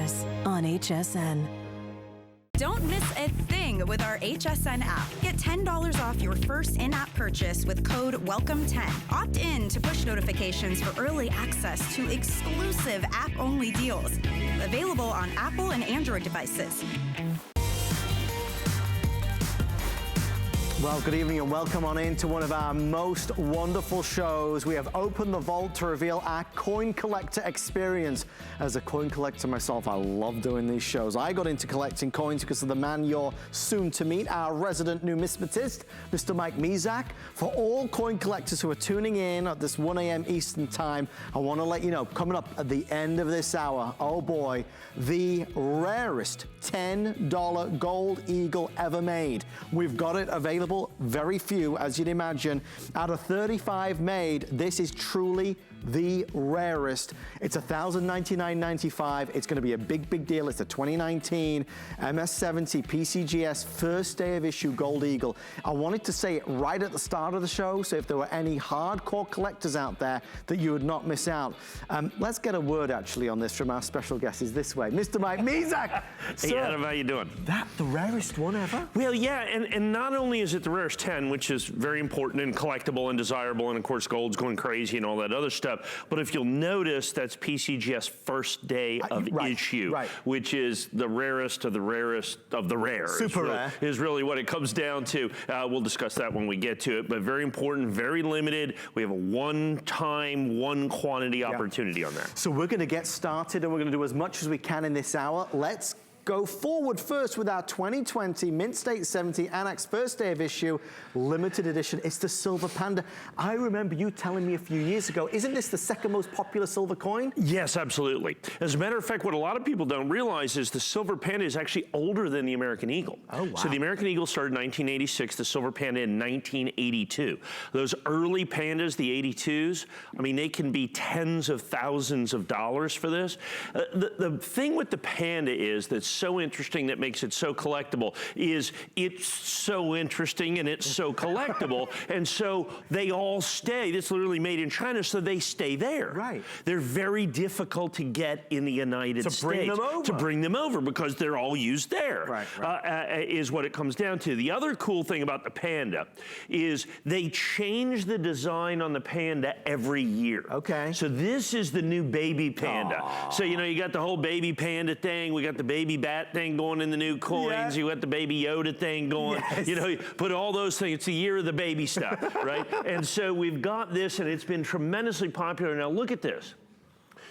us on HSN. Don't miss a thing with our HSN app. Get $10 off your first in-app purchase with code WELCOME10. Opt in to push notifications for early access to exclusive app-only deals. Available on Apple and Android devices. Well, good evening and welcome on into one of our most wonderful shows. We have opened the vault to reveal our coin collector experience. As a coin collector myself, I love doing these shows. I got into collecting coins because of the man you're soon to meet, our resident numismatist, Mr. Mike Mezak. For all coin collectors who are tuning in at this 1 a.m. Eastern time, I want to let you know, coming up at the end of this hour, oh boy, the rarest $10 gold eagle ever made. We've got it available. Very few, as you'd imagine. Out of 35 made, this is truly the rarest. It's $1,099.95. It's going to be a big, big deal. It's a 2019 MS70 PCGS first day of issue Gold Eagle. I wanted to say it right at the start of the show, so if there were any hardcore collectors out there that you would not miss out. Let's get a word actually on this from our special guest. Is this way, Mr. Mike Mezak. Hey Adam, how you doing? That the rarest one ever? Well, yeah, and not only is it the rarest 10, which is very important and collectible and desirable, and of course gold's going crazy and all that other stuff, but if you'll notice, that's PCGS first day of issue, which is the rarest of the rarest of the rare. Super rare. Is really what it comes down to. We'll discuss that when we get to it, but very important, very limited. We have a one-time, one quantity opportunity on that. So we're gonna get started and we're gonna do as much as we can in this hour. Let's go forward first with our 2020 Mint State 70 Annex first day of issue limited edition. It's the Silver Panda. I remember you telling me a few years ago, isn't this the second most popular silver coin? Yes, absolutely. As a matter of fact, what a lot of people don't realize is the Silver Panda is actually older than the American Eagle. Oh, wow. So the American Eagle started in 1986, the Silver Panda in 1982. Those early Pandas, the 82s, I mean, they can be tens of thousands of dollars for this. The thing with the Panda is that's so interesting, that makes it so collectible, is it's so interesting and it's so collectible, and so they all stay. This is literally made in China, so they stay there. Right. They're very difficult to get in the United States. To bring them over. To bring them over, because they're all used there. Right. Is what it comes down to. The other cool thing about the Panda is they change the design on the Panda every year. Okay. So this is the new baby Panda. Aww. So, you know, you got the whole baby Panda thing, we got the baby bat thing going in the new coins, you got the baby Yoda thing going, you know, you put all those things, it's the year of the baby stuff, right? And so we've got this, and it's been tremendously popular. Now look at this.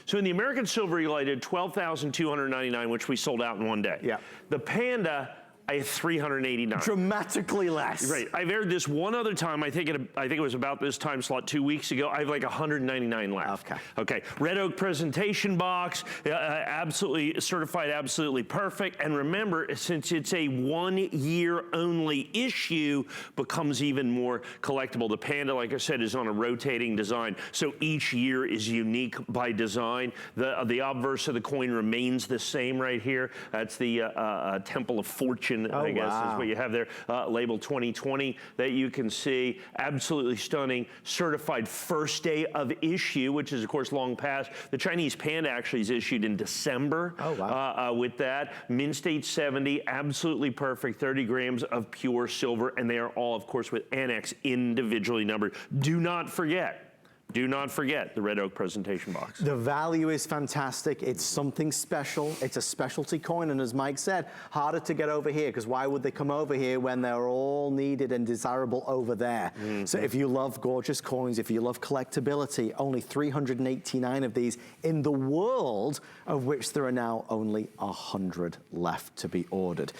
So in the American Silver Eagle, I did $12,299, which we sold out in one day. Yeah. The Panda, I had 389. Dramatically less. Right. I've aired this one other time. I think it was about this time slot 2 weeks ago. I have like 199 left. Okay. Okay. Red Oak presentation box, absolutely certified, absolutely perfect. And remember, since it's a 1 year only issue, becomes even more collectible. The Panda, like I said, is on a rotating design, so each year is unique by design. The obverse of the coin remains the same right here. That's the Temple of Fortune. I guess is what you have there, labeled 2020 that you can see. Absolutely stunning, certified first day of issue, which is of course long past. The Chinese Panda actually is issued in December. Oh, wow. With that. Mint State 70, absolutely perfect, 30 grams of pure silver, and they are all of course with Annex individually numbered. Do not forget the Red Oak presentation box. The value is fantastic. It's something special. It's a specialty coin, and as Mike said, harder to get over here, because why would they come over here when they're all needed and desirable over there? So if you love gorgeous coins, if you love collectability, only 389 of these in the world, of which there are now only 100 left to be ordered.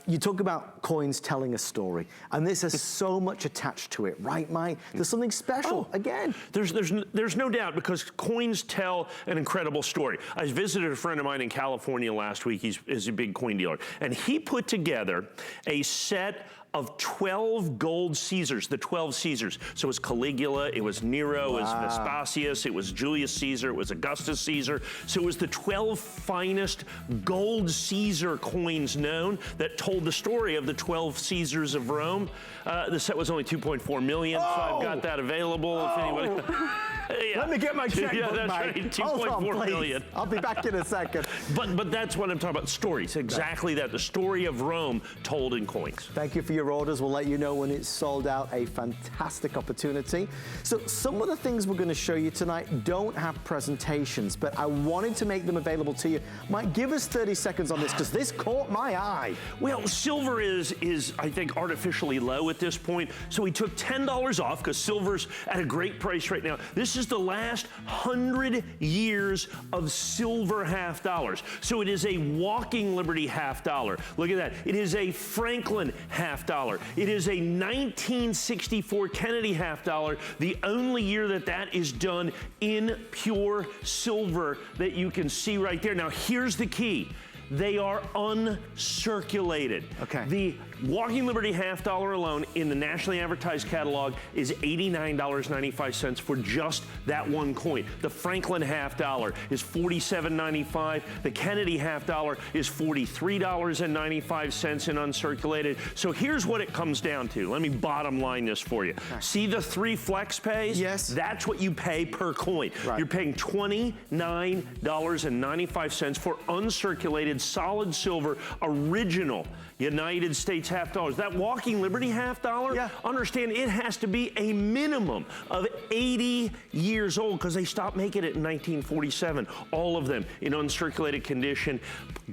You talk about coins telling a story, and this has so much attached to it, right, Mike? There's something special, again. There's no doubt, because coins tell an incredible story. I visited a friend of mine in California last week. He's a big coin dealer, and he put together a set of 12 gold Caesars, the 12 Caesars. So it was Caligula, it was Nero, it was Vespasius, it was Julius Caesar, it was Augustus Caesar. So it was the 12 finest gold Caesar coins known that told the story of the 12 Caesars of Rome. The set was only 2.4 million, so I've got that available if anybody. Yeah. Let me get my checkbook, Yeah, that's Mike. right, Hold on, 2.4 please. million. I'll be back in a second. But that's what I'm talking about, stories. Exactly that, the story of Rome told in coins. Thank you for your orders. We'll let you know when it's sold out. A fantastic opportunity. So some of the things we're going to show you tonight don't have presentations, but I wanted to make them available to you. Mike, give us 30 seconds on this, because this caught my eye. Well, silver is I think artificially low at this point, so we took $10 off because silver's at a great price right now. This is the last 100 years of silver half dollars. So it is a Walking Liberty half dollar. Look at that. It is a Franklin half dollar. It is a 1964 Kennedy half dollar, the only year that is done in pure silver that you can see right there. Now, here's the key. They are uncirculated. Okay. The Walking Liberty half dollar alone in the nationally advertised catalog is $89.95 for just that one coin. The Franklin half dollar is $47.95. The Kennedy half dollar is $43.95 in uncirculated. So here's what it comes down to. Let me bottom line this for you. Okay. See the 3 flex pays? Yes. That's what you pay per coin. Right. You're paying $29.95 for uncirculated solid silver original United States half dollars. That Walking Liberty half dollar, understand it has to be a minimum of 80 years old because they stopped making it in 1947. All of them in uncirculated condition.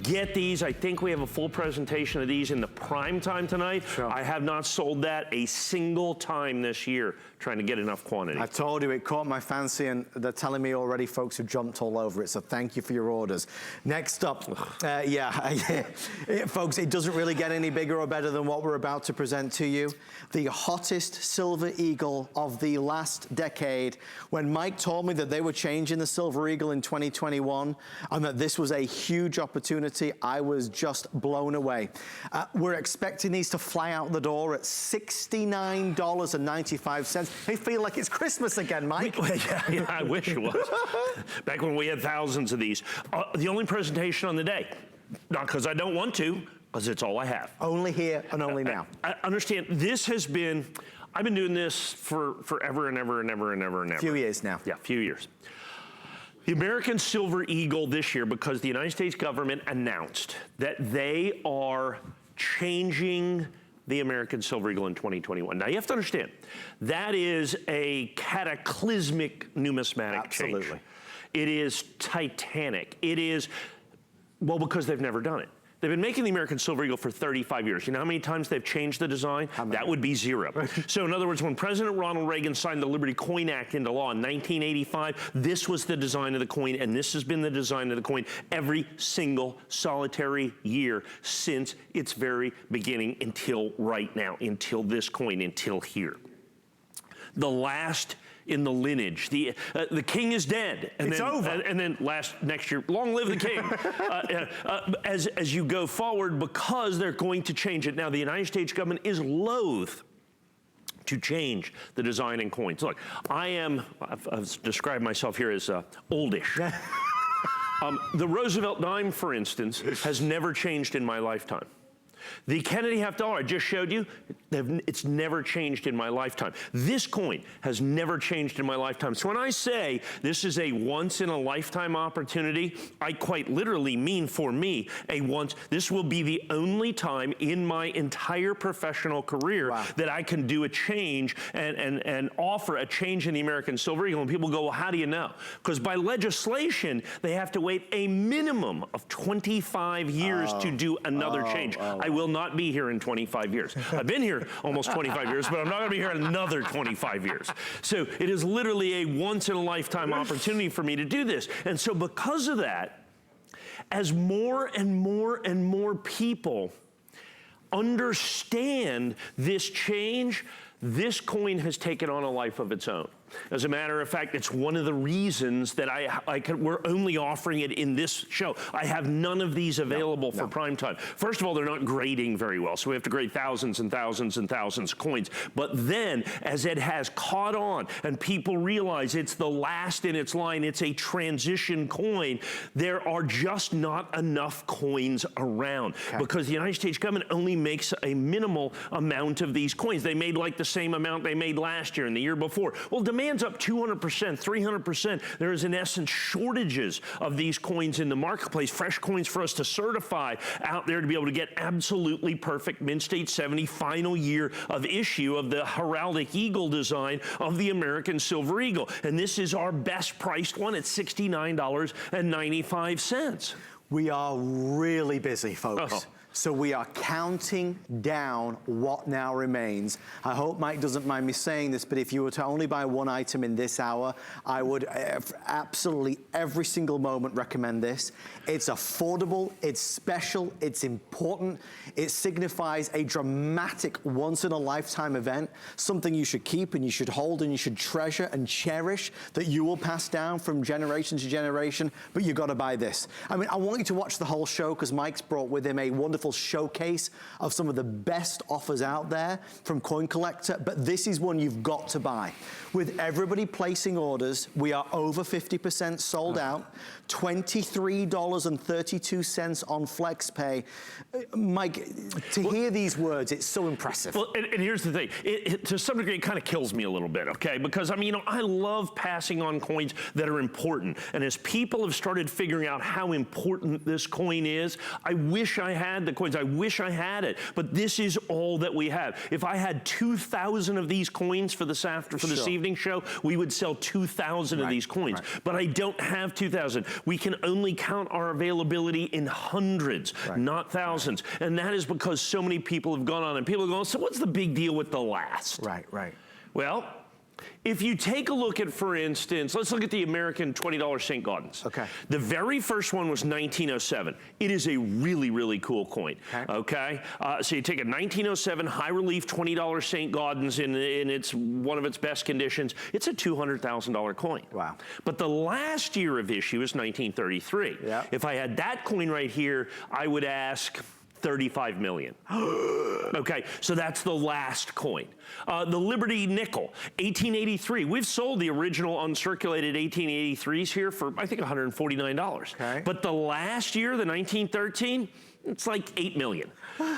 Get these. I think we have a full presentation of these in the prime time tonight. Sure. I have not sold that a single time this year, trying to get enough quantity. I told you, it caught my fancy, and they're telling me already folks have jumped all over it, so thank you for your orders. Next up, folks, it doesn't really get any bigger or better than what we're about to present to you. The hottest silver eagle of the last decade. When Mike told me that they were changing the silver eagle in 2021 and that this was a huge opportunity, I was just blown away. We're expecting these to fly out the door at $69.95. They feel like it's Christmas again, Mike. Yeah, I wish it was. Back when we had thousands of these. The only presentation on the day, not because I don't want to, because it's all I have. Only here and only now. I understand this has been, I've been doing this for forever and ever and ever and ever and ever. A few years now. Yeah, a few years. The American Silver Eagle this year, because the United States government announced that they are changing the American Silver Eagle in 2021. Now you have to understand, that is a cataclysmic numismatic change. It is titanic. It is, well, because they've never done it. They've been making the American Silver Eagle for 35 years. You know how many times they've changed the design? That would be 0. So in other words, when President Ronald Reagan signed the Liberty Coin Act into law in 1985, this was the design of the coin, and this has been the design of the coin every single solitary year since its very beginning until right now, until this coin, until here. The last in the lineage. The king is dead. And it's over. And then next year, long live the king. As you go forward, because they're going to change it. Now, the United States government is loath to change the design in coins. Look, I've described myself here as oldish. The Roosevelt dime, for instance, has never changed in my lifetime. The Kennedy half dollar I just showed you, it's never changed in my lifetime. This coin has never changed in my lifetime. So when I say this is a once-in-a-lifetime opportunity, I quite literally mean for me, this will be the only time in my entire professional career that I can do a change and offer a change in the American Silver Eagle. And people go, well, how do you know? Because by legislation, they have to wait a minimum of 25 years to do another change. I will not be here in 25 years. I've been here almost 25 years, but I'm not going to be here another 25 years. So it is literally a once-in-a-lifetime opportunity for me to do this. And so because of that, as more and more and more people understand this change, this coin has taken on a life of its own. As a matter of fact, it's one of the reasons that we're only offering it in this show. I have none of these available for prime time. First of all, they're not grading very well, so we have to grade thousands and thousands and thousands of coins. But then, as it has caught on and people realize it's the last in its line, it's a transition coin, there are just not enough coins around because the United States government only makes a minimal amount of these coins. They made like the same amount they made last year and the year before. Well, demand demand's up 200%, 300%. There is, in essence, shortages of these coins in the marketplace, fresh coins for us to certify out there to be able to get absolutely perfect Mint State 70 final year of issue of the heraldic eagle design of the American Silver Eagle. And this is our best priced one at $69.95. We are really busy, folks. Uh-oh. So we are counting down what now remains. I hope Mike doesn't mind me saying this, but if you were to only buy one item in this hour, I would absolutely every single moment recommend this. It's affordable, it's special, it's important. It signifies a dramatic once-in-a-lifetime event, something you should keep and you should hold and you should treasure and cherish, that you will pass down from generation to generation, but you gotta buy this. I mean, I want you to watch the whole show because Mike's brought with him a wonderful showcase of some of the best offers out there from Coin Collector, but this is one you've got to buy. With everybody placing orders, we are over 50% sold out, $23.32 on FlexPay. Mike, to hear these words, it's so impressive. Well, and here's the thing, to some degree, it kind of kills me a little bit, okay? Because, I mean, you know, I love passing on coins that are important. And as people have started figuring out how important this coin is, I wish I had the coins. I wish I had it. But this is all that we have. If I had 2,000 of these coins for this evening show, we would sell 2,000 of these coins. Right. But I don't have 2,000. We can only count our availability in hundreds, not thousands. And that is because so many people have gone on and people are going, so what's the big deal with the last? Right. Well, if you take a look at, for instance, let's look at the American $20 St. Gaudens. Okay. The very first one was 1907. It is a really, really cool coin. Okay. So you take a 1907 high relief $20 St. Gaudens in its one of its best conditions. It's a $200,000 coin. Wow. But the last year of issue is 1933. Yeah. If I had that coin right here, I would ask 35 million. Okay, so that's the last coin. The Liberty nickel, 1883. We've sold the original uncirculated 1883s here for, I think, $149. Okay. But the last year, the 1913, it's like 8 million.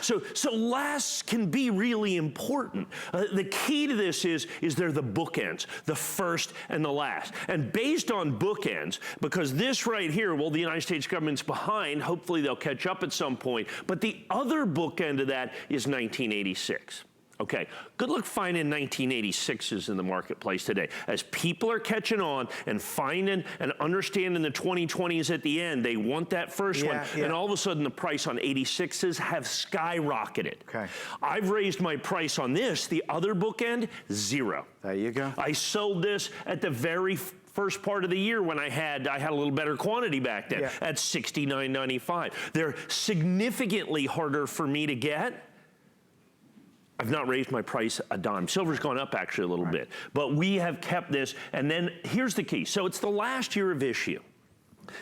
So lasts can be really important. The key to this is they're the bookends, the first and the last. And based on bookends, because this right here, well, the United States government's behind, hopefully they'll catch up at some point, but the other bookend of that is 1986. Okay, good luck finding 1986s in the marketplace today. As people are catching on and finding and understanding the 2020s at the end, they want that first one. And all of a sudden the price on 86s have skyrocketed. Okay. I've raised my price on this, the other bookend, $0. There you go. I sold this at the very first part of the year when I had a little better quantity back then at $69.95. They're significantly harder for me to get. I've not raised my price a dime. Silver's gone up actually a little bit, but we have kept this. And then here's the key. So it's the last year of issue.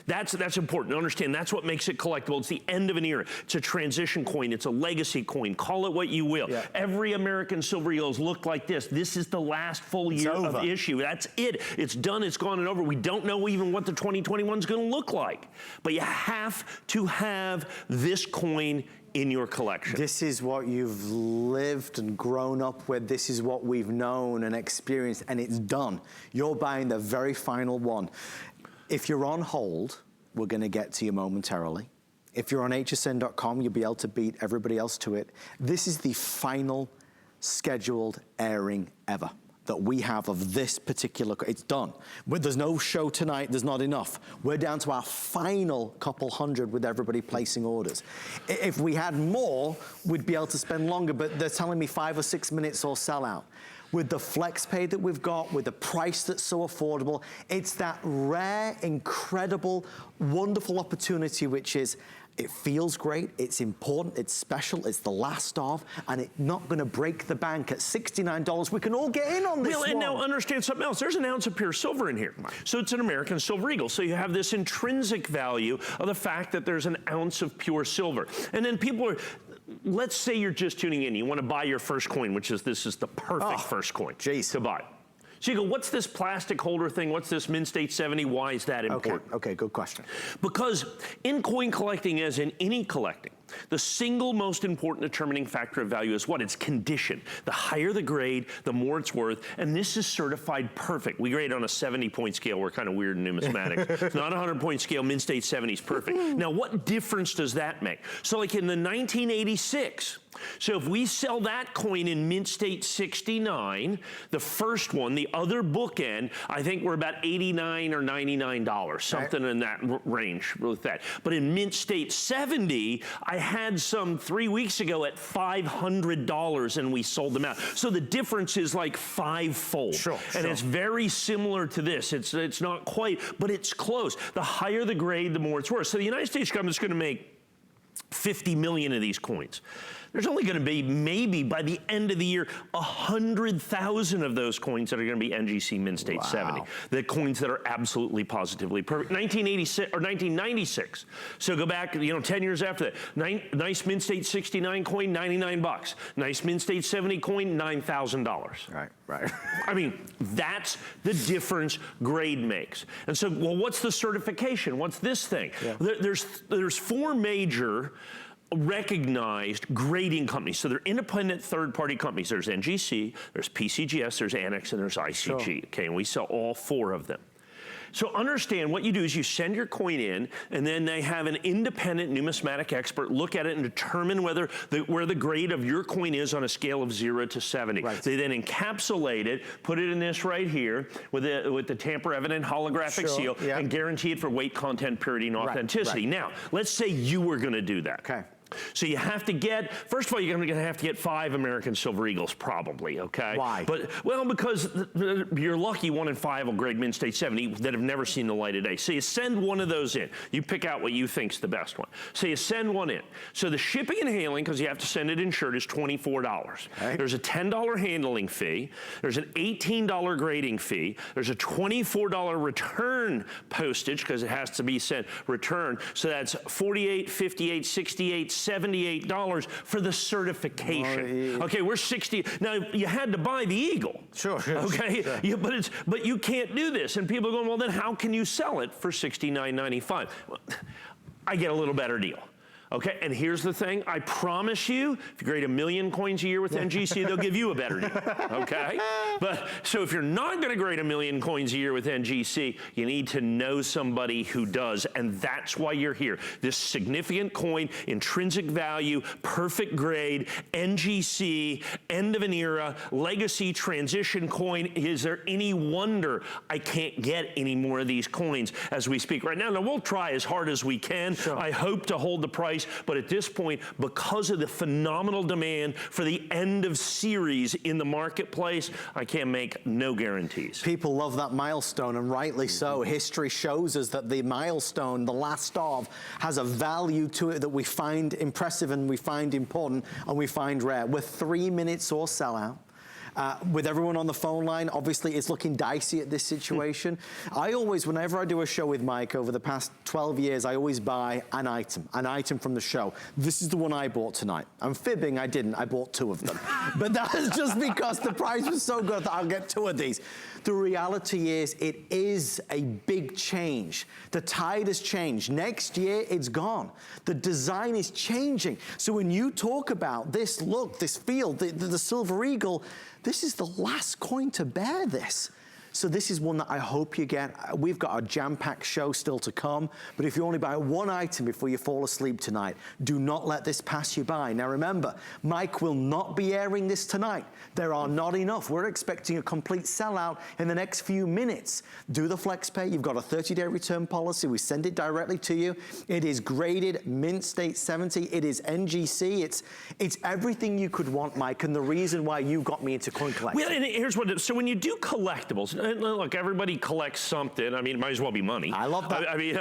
That's important to understand. That's what makes it collectible. It's the end of an era. It's a transition coin. It's a legacy coin. Call it what you will. Every American Silver Eagles look like this. This is the last full year of issue. That's it. It's done. It's gone and over. We don't know even what the 2021 is going to look like. But you have to have this coin in your collection. This is what you've lived and grown up with. This is what we've known and experienced, and it's done. You're buying the very final one. If you're on hold, we're gonna get to you momentarily. If you're on hsn.com, you'll be able to beat everybody else to it. This is the final scheduled airing ever that we have of this particular, it's done. But there's no show tonight, there's not enough. We're down to our final couple hundred with everybody placing orders. If we had more, we'd be able to spend longer, but they're telling me 5 or 6 minutes or sell out. With the FlexPay that we've got, with the price that's so affordable, it's that rare, incredible, wonderful opportunity, which is, it feels great, it's important, it's special, it's the last of, and it's not gonna break the bank at $69. We can all get in on this one. And now understand something else. There's an ounce of pure silver in here. So it's an American Silver Eagle. So you have this intrinsic value of the fact that there's an ounce of pure silver. And then people are, let's say you're just tuning in, you wanna buy your first coin, which is, this is the perfect first coin to buy. So you go, what's this plastic holder thing? What's this Mint State 70? Why is that important? Okay, good question. Because in coin collecting, as in any collecting, The single most important determining factor of value is what? It's condition. The higher the grade, the more it's worth, and this is certified perfect. We grade on a 70-point scale. We're kind of weird in numismatics. It's not a 100-point scale. Mint State 70 is perfect. Now, what difference does that make? So like in the 1986, so if we sell that coin in Mint State 69, the first one, the other bookend, I think we're about $89 or $99, something in that range with that. But in Mint State 70, I had some 3 weeks ago at $500 and we sold them out. So the difference is like fivefold. And it's very similar to this. It's not quite, but it's close. The higher the grade, the more it's worth. So the United States government's going to make 50 million of these coins. There's only going to be, maybe by the end of the year, 100,000 of those coins that are going to be NGC Mint State 70. The coins that are absolutely positively perfect. 1986 or 1996. So go back, 10 years after that. Nice Mint State 69 coin, 99 bucks. Nice Mint State 70 coin, $9,000. Right. I mean, that's the difference grade makes. And so, well, what's the certification? What's this thing? There's four major recognized grading companies. So they're independent third-party companies. There's NGC, there's PCGS, there's Annex, and there's ICG. Okay, and we sell all four of them. So understand what you do is you send your coin in, and then they have an independent numismatic expert look at it and determine where the grade of your coin is on a scale of 0 to 70. They then encapsulate it, put it in this right here with the tamper-evident holographic seal, and guarantee it for weight, content, purity, and authenticity. Now, let's say you were going to do that. So you have to get, first of all, you're going to have to get 5 American Silver Eagles, probably, okay? Why? Well, because you're lucky 1 in 5 will grade Mint State 70 that have never seen the light of day. So you send one of those in. You pick out what you think's the best one. So you send one in. So the shipping and handling, because you have to send it insured, is $24. There's a $10 handling fee. There's an $18 grading fee. There's a $24 return postage, because it has to be sent returned. So that's $48, $58, $68, $78 for the certification. Okay, we're 60. Now you had to buy the Eagle. Okay, but you can't do this. And people are going, well, then how can you sell it for $69.95? Well, I get a little better deal. Okay, and here's the thing, I promise you, if you grade 1 million coins a year with NGC, they'll give you a better deal, okay? But, so if you're not gonna grade 1 million coins a year with NGC, you need to know somebody who does, and that's why you're here. This significant coin, intrinsic value, perfect grade, NGC, end of an era, legacy transition coin. Is there any wonder I can't get any more of these coins as we speak right now? Now, we'll try as hard as we can. I hope to hold the price. But at this point, because of the phenomenal demand for the end of series in the marketplace, I can make no guarantees. People love that milestone, and rightly so. History shows us that the milestone, the last of, has a value to it that we find impressive and we find important and we find rare. We're 3 minutes or sellout. With everyone on the phone line, obviously it's looking dicey at this situation. I always, whenever I do a show with Mike over the past 12 years, I always buy an item from the show. This is the one I bought tonight. I'm fibbing, I didn't, I bought 2 of them. But that's just because the price was so good that I'll get 2 of these. The reality is, it is a big change. The tide has changed. Next year, it's gone. The design is changing. So when you talk about this look, this feel, the Silver Eagle, this is the last coin to bear this. So this is one that I hope you get. We've got a jam-packed show still to come, but if you only buy 1 item before you fall asleep tonight, do not let this pass you by. Now remember, Mike will not be airing this tonight. There are not enough. We're expecting a complete sellout in the next few minutes. Do the flex pay. You've got a 30-day return policy. We send it directly to you. It is graded Mint State 70. It is NGC. It's everything you could want, Mike, and the reason why you got me into coin collecting. Well, and here's what so when you do collectibles, look, everybody collects something. I mean, it might as well be money. I love that. I mean,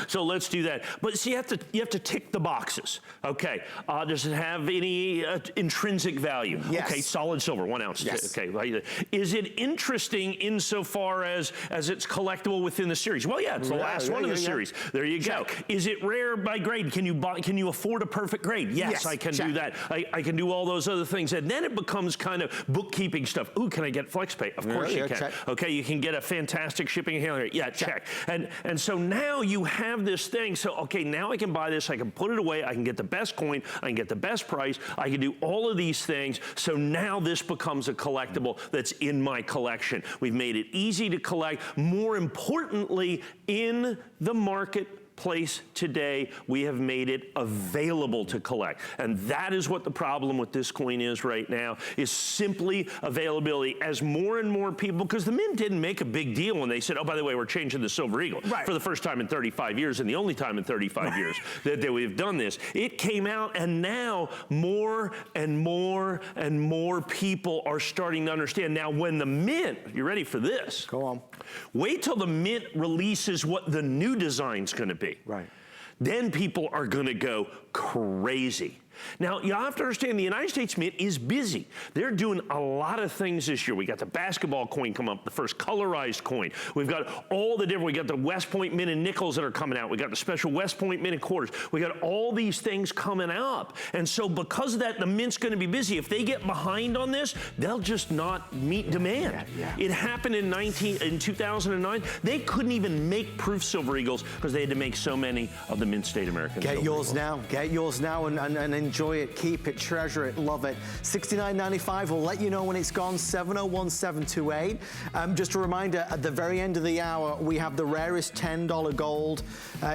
so let's do that. But see, you have to tick the boxes. Okay, does it have any intrinsic value? Yes. Okay, solid silver, 1 ounce. Yes. Okay, is it interesting insofar as it's collectible within the series? Well, yeah, it's the last one of the series. There you go. Is it rare by grade? Can you afford a perfect grade? Yes, I can do that. I can do all those other things, and then it becomes kind of bookkeeping stuff. Ooh, can I get flex pay? Of course you can. Okay, you can get a fantastic shipping and handling rate. Yeah, check. And so now you have this thing. So, okay, now I can buy this. I can put it away. I can get the best coin. I can get the best price. I can do all of these things. So now this becomes a collectible that's in my collection. We've made it easy to collect. More importantly, in the marketplace today, we have made it available to collect. And that is what the problem with this coin is right now, is simply availability. As more and more people, because the Mint didn't make a big deal when they said, oh, by the way, we're changing the Silver Eagle for the first time in 35 years and the only time in 35 years that we've done this. It came out, and now more and more and more people are starting to understand. Now, when the Mint, you ready for this? Go on. Wait till the Mint releases what the new design's gonna be. Right. Then people are gonna go crazy. Now, you have to understand the United States Mint is busy. They're doing a lot of things this year. We got the basketball coin come up, the first colorized coin. We've got all the different, we got the West Point Mint and nickels that are coming out. We got the special West Point Mint and quarters. We got all these things coming up. And so because of that, the Mint's gonna be busy. If they get behind on this, they'll just not meet demand. It happened in 2009. They couldn't even make proof Silver Eagles because they had to make so many of the Mint State American Silver Eagles. Get yours now and enjoy it, keep it, treasure it, love it. $69.95, we'll let you know when it's gone, 701-728. Just a reminder, at the very end of the hour, we have the rarest $10 gold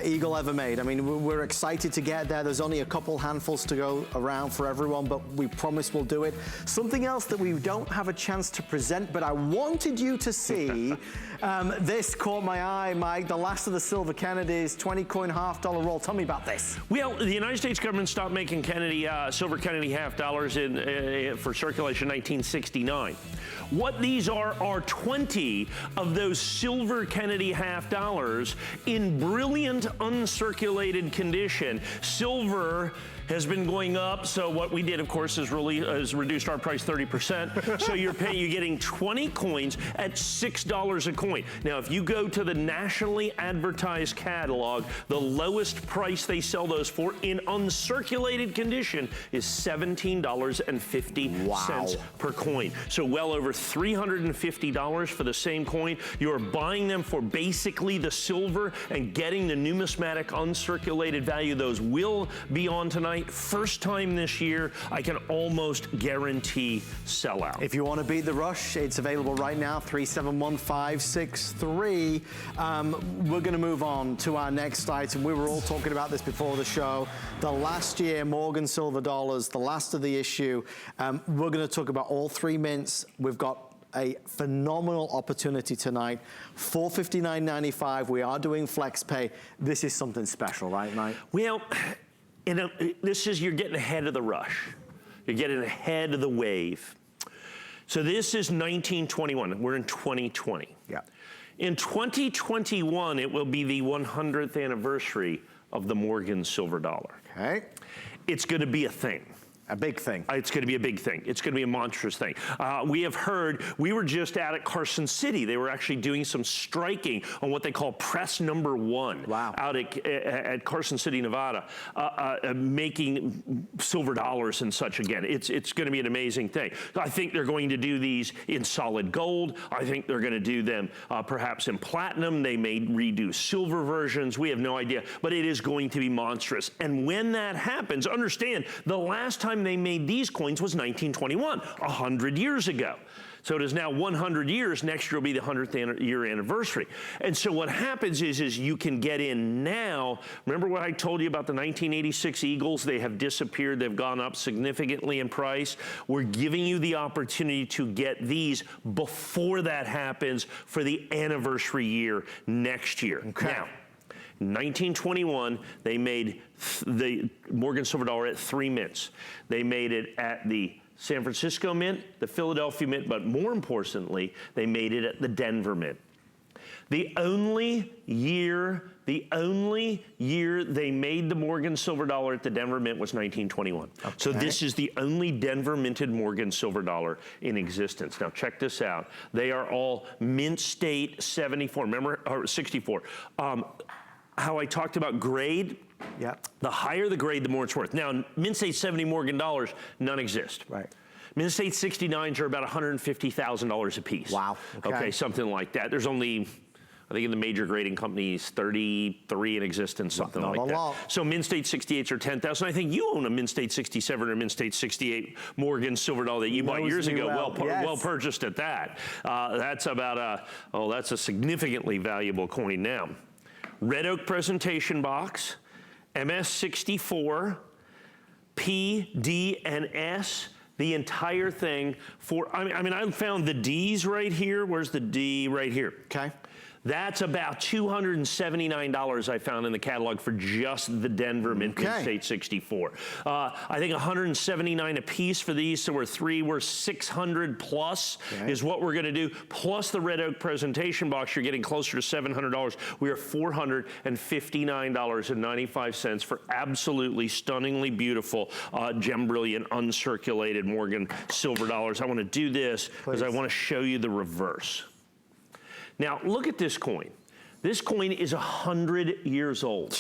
eagle ever made. I mean, we're excited to get there. There's only a couple handfuls to go around for everyone, but we promise we'll do it. Something else that we don't have a chance to present, but I wanted you to see, this caught my eye, Mike, the last of the Silver Kennedys, 20 coin half dollar roll. Tell me about this. Well, the United States government stopped making Kennedy, silver Kennedy half dollars for circulation in 1969. What these are 20 of those silver Kennedy half dollars in brilliant uncirculated condition. Silver has been going up, so what we did, of course, is reduced our price 30%. So you're getting 20 coins at $6 a coin. Now, if you go to the nationally advertised catalog, the lowest price they sell those for in uncirculated condition is $17.50 per coin. So well over $350 for the same coin. You're buying them for basically the silver and getting the numismatic uncirculated value. Those will be on tonight. First time this year, I can almost guarantee sellout. If you want to beat the rush, it's available right now, 371-563. We're going to move on to our next item. We were all talking about this before the show. The last year Morgan silver dollars, the last of the issue. We're going to talk about all three mints. We've got a phenomenal opportunity tonight. $459.95. We are doing flex pay. This is something special, right, Mike? Well, you're getting ahead of the rush. You're getting ahead of the wave. So this is 1921. We're in 2020. Yeah. In 2021, it will be the 100th anniversary of the Morgan silver dollar. Okay. It's going to be a thing. A big thing. It's going to be a big thing. It's going to be a monstrous thing. We have heard, we were just out at Carson City. They were actually doing some striking on what they call press number 1. Wow. Out at Carson City, Nevada, making silver dollars and such again. It's going to be an amazing thing. I think they're going to do these in solid gold. I think they're going to do them perhaps in platinum. They may redo silver versions. We have no idea, but it is going to be monstrous. And when that happens, understand the last time they made these coins was 1921, 100 years ago. So it is now 100 years. Next year will be the 100th year anniversary. And so what happens is you can get in now. Remember what I told you about the 1986 Eagles? They have disappeared. They've gone up significantly in price. We're giving you the opportunity to get these before that happens for the anniversary year next year. Okay. Now, 1921, they made the Morgan silver dollar at 3 mints. They made it at the San Francisco Mint, the Philadelphia Mint, but more importantly, they made it at the Denver Mint. The only year they made the Morgan silver dollar at the Denver Mint was 1921. Okay. So this is the only Denver minted Morgan silver dollar in existence. Now check this out. They are all Mint State 74, remember, or 64. How I talked about grade? Yeah. The higher the grade, the more it's worth. Now, Mint State 70 Morgan dollars, none exist. Right. Mint State 69s are about $150,000 a piece. Wow. Okay, something like that. There's only, I think in the major grading companies, 33 in existence, something like that. Lot. So Mint State 68s are 10,000. I think you own a Mint State 67 or Mint State 68 Morgan silver dollar that you bought years ago. Well purchased at that. That's about that's a significantly valuable coin now. Red Oak presentation box, MS64, P, D, and S. The entire thing for, I mean, I found the D's right here. Where's the D? Right here. Okay. That's about $279 I found in the catalog for just the Denver Mint State 64. I think $179 a piece for these, so we're 600 plus is what we're gonna do. Plus the Red Oak presentation box, you're getting closer to $700. We are $459.95 for absolutely stunningly beautiful gem brilliant uncirculated Morgan silver dollars. I wanna do this because I wanna show you the reverse. Now, look at this coin. This coin is 100 years old.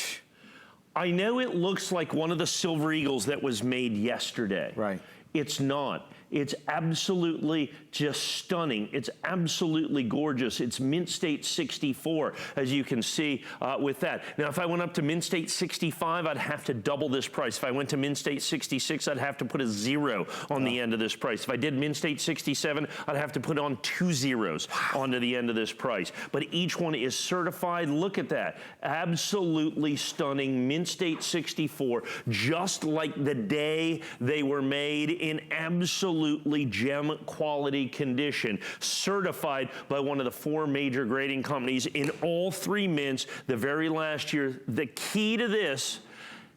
I know it looks like one of the Silver Eagles that was made yesterday. Right. It's not. It's absolutely just stunning. It's absolutely gorgeous. It's Mint State 64, as you can see with that. Now, if I went up to Mint State 65, I'd have to double this price. If I went to Mint State 66, I'd have to put a 0 on the end of this price. If I did Mint State 67, I'd have to put on 2 zeros onto the end of this price. But each one is certified. Look at that. Absolutely stunning Mint State 64, just like the day they were made, in absolutely gem quality condition, certified by one of the 4 major grading companies in all 3 mints the very last year. The key to this,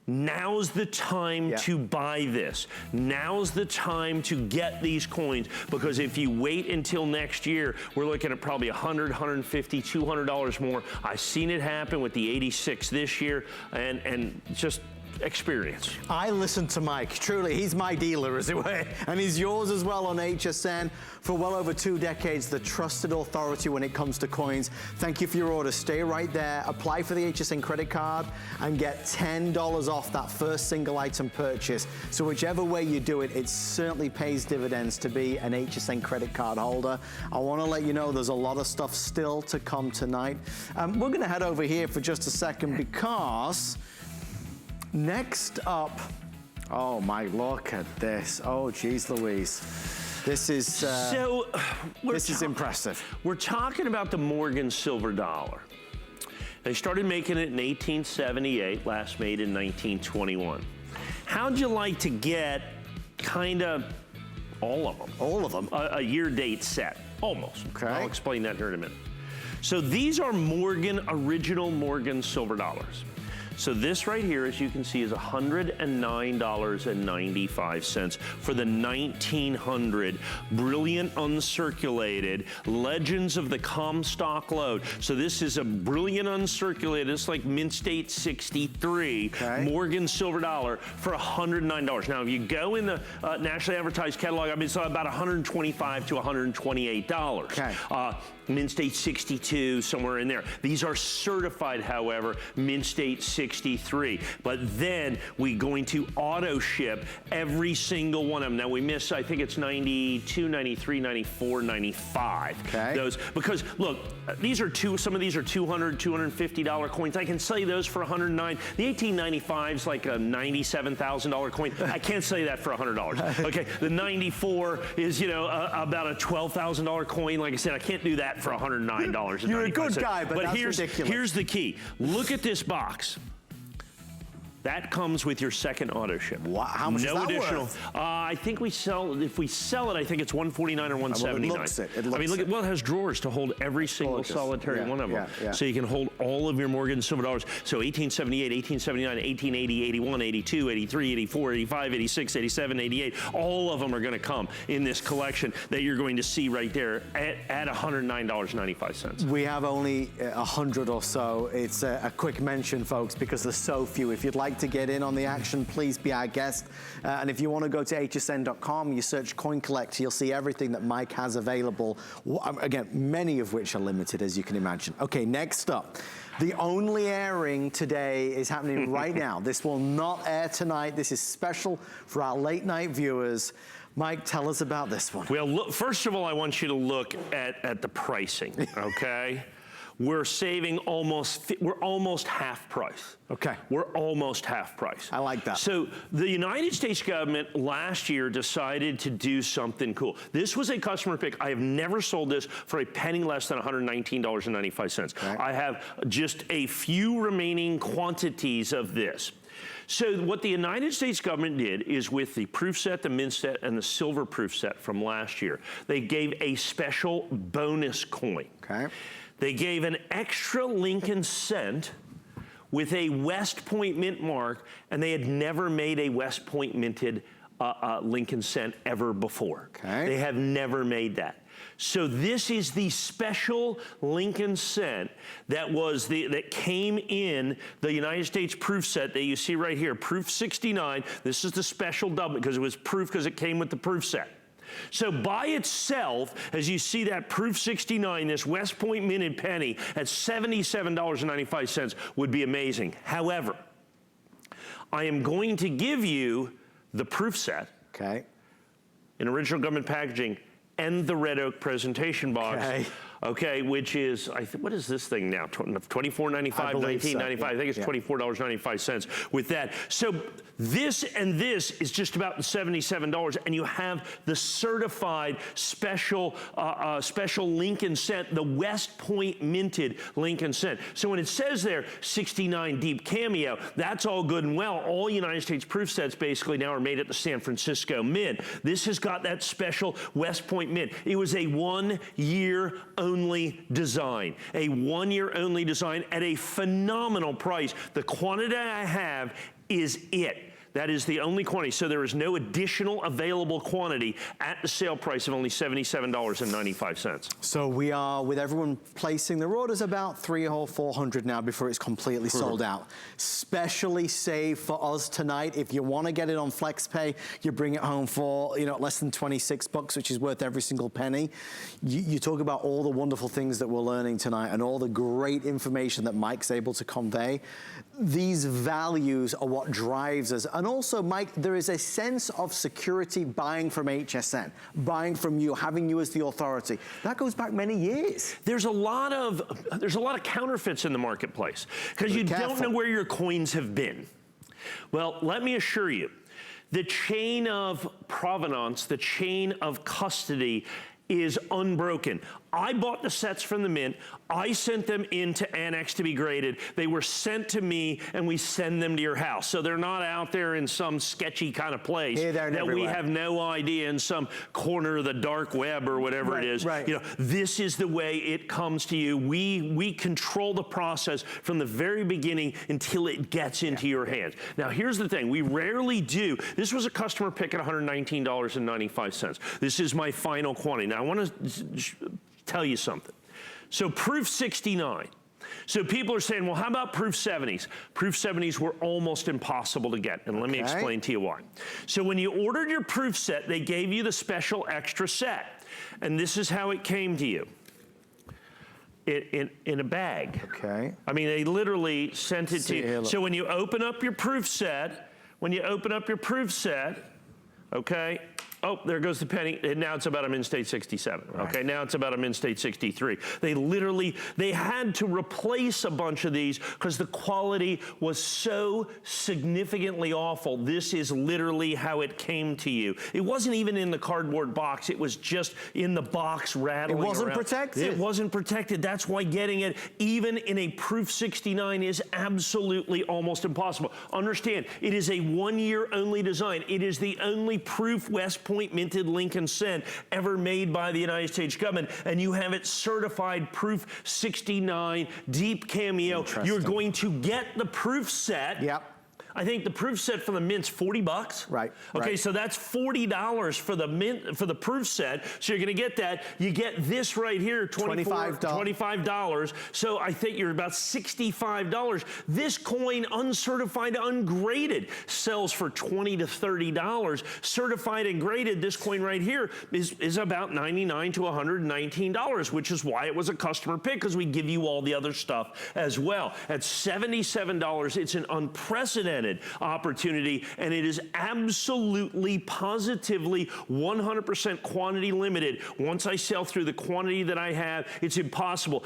now's the time to buy this. Now's the time to get these coins, because if you wait until next year, we're looking at probably $100, $150, $200 more. I've seen it happen with the 86 this year, and just experience. I listen to Mike. Truly, he's my dealer, as it were, and he's yours as well on HSN. For well over 2 decades, the trusted authority when it comes to coins. Thank you for your order. Stay right there. Apply for the HSN credit card and get $10 off that first single item purchase. So whichever way you do it, it certainly pays dividends to be an HSN credit card holder. I want to let you know there's a lot of stuff still to come tonight. We're going to head over here for just a second, because next up, oh my, look at this. Oh, geez Louise. This is, this is impressive. We're talking about the Morgan silver dollar. They started making it in 1878, last made in 1921. How'd you like to get kind of all of them? All of them? A year date set, almost. Okay. I'll explain that here in a minute. So these are original Morgan silver dollars. So this right here, as you can see, is $109.95 for the 1900 brilliant uncirculated Legends of the Comstock Lode. So this is a brilliant uncirculated, it's like Mint State 63 Morgan silver dollar for $109. Now, if you go in the nationally advertised catalog, I mean, it's about $125 to $128. Okay. Mint State 62, somewhere in there. These are certified, however, Mint State 63. But then we're going to auto ship every single one of them. Now we miss, I think it's 92, 93, 94, 95. Okay. Those, because look, some of these are $200, $250 coins. I can sell you those for $109. The 1895 is like a $97,000 coin. I can't sell you that for $100. Okay, the 94 is, about a $12,000 coin. Like I said, I can't do that for $109. You're a good guy, but that's ridiculous. Here's the key. Look at this box. That comes with your second auto ship. Wow, how much is that additional. Worth? I think if we sell it, I think it's $149 or $179. Well, it looks I mean, look at, well, it has drawers to hold every single solitary one of them. Yeah. So you can hold all of your Morgan silver dollars. So 1878, 1879, 1880, 81, 82, 83, 84, 85, 86, 87, 88, all of them are going to come in this collection that you're going to see right there at $109.95. We have only 100 or so. It's a quick mention, folks, because there's so few. If you'd like to get in on the action, please be our guest. And if you want to go to hsn.com, you search Coin Collector, you'll see everything that Mike has available. Again, many of which are limited, as you can imagine. Okay, next up. The only airing today is happening right now. This will not air tonight. This is special for our late night viewers. Mike, tell us about this one. Well, look, first of all, I want you to look at the pricing, okay? We're saving we're almost half price. Okay. We're almost half price. I like that. So the United States government last year decided to do something cool. This was a customer pick. I have never sold this for a penny less than $119.95. Okay. I have just a few remaining quantities of this. So what the United States government did is with the proof set, the mint set, and the silver proof set from last year, they gave a special bonus coin. Okay. They gave an extra Lincoln cent with a West Point mint mark, and they had never made a West Point minted Lincoln cent ever before. Okay. They have never made that. So this is the special Lincoln cent that came in the United States proof set that you see right here, proof 69. This is the special double because it was proof because it came with the proof set. So by itself, as you see that proof 69, this West Point minted penny at $77.95 would be amazing. However, I am going to give you the proof set, okay, in original government packaging and the red oak presentation box. Okay, which is, what is this thing now? $24.95, $19.95. So. I think it's $24.95 with that. So this and this is just about $77, and you have the certified special Lincoln cent, the West Point minted Lincoln cent. So when it says there 69 deep cameo, that's all good and well. All United States proof sets basically now are made at the San Francisco Mint. This has got that special West Point mint. It was a 1 year only design, a 1 year only design at a phenomenal price. The quantity I have is it. That is the only quantity. So there is no additional available quantity at the sale price of only $77.95. So we are, with everyone placing their orders, about 300 or 400 now before it's completely sold out. Specially saved for us tonight. If you want to get it on FlexPay, you bring it home for, you know, less than 26 bucks, which is worth every single penny. You talk about all the wonderful things that we're learning tonight and all the great information that Mike's able to convey. These values are what drives us. And also, Mike, there is a sense of security buying from HSN, buying from you, having you as the authority. That goes back many years. There's a lot of counterfeits in the marketplace because you don't know where your coins have been. Well, let me assure you, the chain of provenance, the chain of custody is unbroken. I bought the sets from the Mint. I sent them in to Annex to be graded. They were sent to me, and we send them to your house. So they're not out there in some sketchy kind of place that we have no idea in some corner of the dark web or whatever it is. You know, this is the way it comes to you. We control the process from the very beginning until it gets into your hands. Now, here's the thing. We rarely do. This was a customer pick at $119.95. This is my final quantity. Now, I want to tell you something. So proof 69. So people are saying, well, how about proof 70s? Proof 70s were almost impossible to get, and let me explain to you why. So when you ordered your proof set, they gave you the special extra set, and this is how it came to you. In a bag. Okay. I mean, they literally sent it to you. So when you open up your proof set, okay, oh, there goes the penny, and now it's about a Mint State 67. Okay, now it's about a Mint State 63. They had to replace a bunch of these because the quality was so significantly awful. This is literally how it came to you. It wasn't even in the cardboard box. It was just in the box rattling around. It wasn't protected. It wasn't protected. That's why getting it, even in a proof 69, is absolutely almost impossible. Understand, it is a 1 year only design. It is the only proof West Point minted Lincoln cent ever made by the United States government, and you have it certified proof 69 deep cameo. You're going to get the proof set. Yep. I think the proof set for the Mint's 40 bucks. Right. Okay, so that's $40 for the Mint, for the proof set. So you're gonna get that. You get this right here, $25. So I think you're about $65. This coin, uncertified, ungraded, sells for $20 to $30. Certified and graded, this coin right here is about $99 to $119, which is why it was a customer pick, because we give you all the other stuff as well. At $77, it's an unprecedented unprecedented opportunity, and it is absolutely, positively 100% quantity limited. Once I sell through the quantity that I have, it's impossible.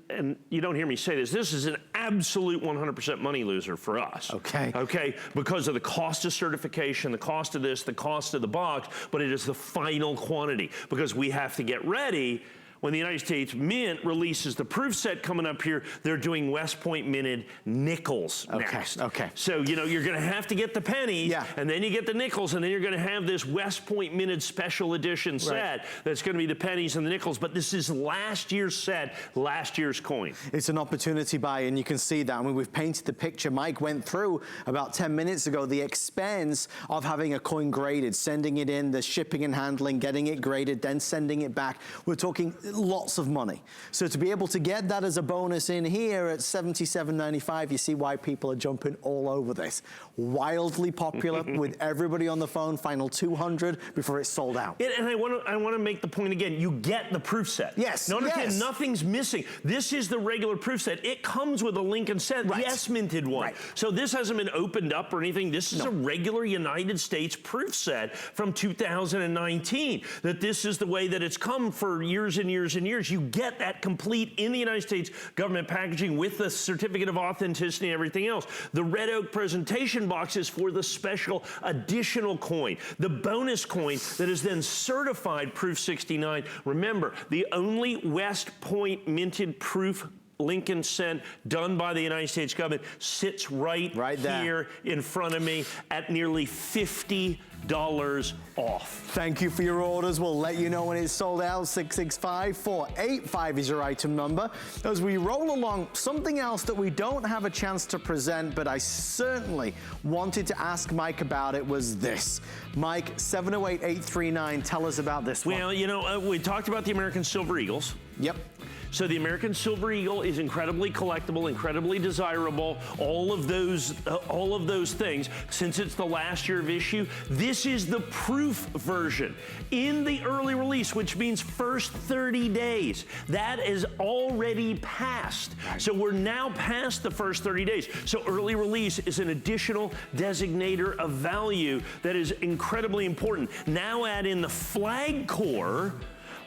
And you don't hear me say this is an absolute 100% money loser for us. Okay. Okay, because of the cost of certification, the cost of this, the cost of the box, but it is the final quantity, because we have to get ready. When the United States Mint releases the proof set coming up here, they're doing West Point minted nickels next. Okay. So, you know, you're gonna have to get the pennies, and then you get the nickels, and then you're gonna have this West Point minted special edition set that's gonna be the pennies and the nickels, but this is last year's set, last year's coin. It's an opportunity buy, and you can see that. I mean, we've painted the picture. Mike went through about 10 minutes ago the expense of having a coin graded, sending it in, the shipping and handling, getting it graded, then sending it back. We're talking lots of money. So to be able to get that as a bonus in here at $77.95, you see why people are jumping all over this. Wildly popular with everybody on the phone, final 200 before it's sold out. And I want to make the point again, you get the proof set. Yes, now, understand, nothing's missing. This is the regular proof set. It comes with a Lincoln set, the S-minted one. So this hasn't been opened up or anything. This is a regular United States proof set from 2019. That this is the way that it's come for years and years and years. You get that complete in the United States government packaging with the certificate of authenticity and everything else. The red oak presentation box is for the special additional coin, the bonus coin that is then certified proof 69. Remember, the only West Point minted proof Lincoln cent done by the United States government sits right here in front of me at nearly $50 off. Thank you for your orders. We'll let you know when it's sold out. 665-485 is your item number. As we roll along, something else that we don't have a chance to present, but I certainly wanted to ask Mike about it, was this. Mike, 708-839, tell us about this one. Well, you know, we talked about the American Silver Eagles. Yep. So the American Silver Eagle is incredibly collectible, incredibly desirable, all of those things. Since it's the last year of issue, this is the proof version in the early release, which means first 30 days. That is already passed. So we're now past the first 30 days. So early release is an additional designator of value that is incredibly important. Now add in the flag core,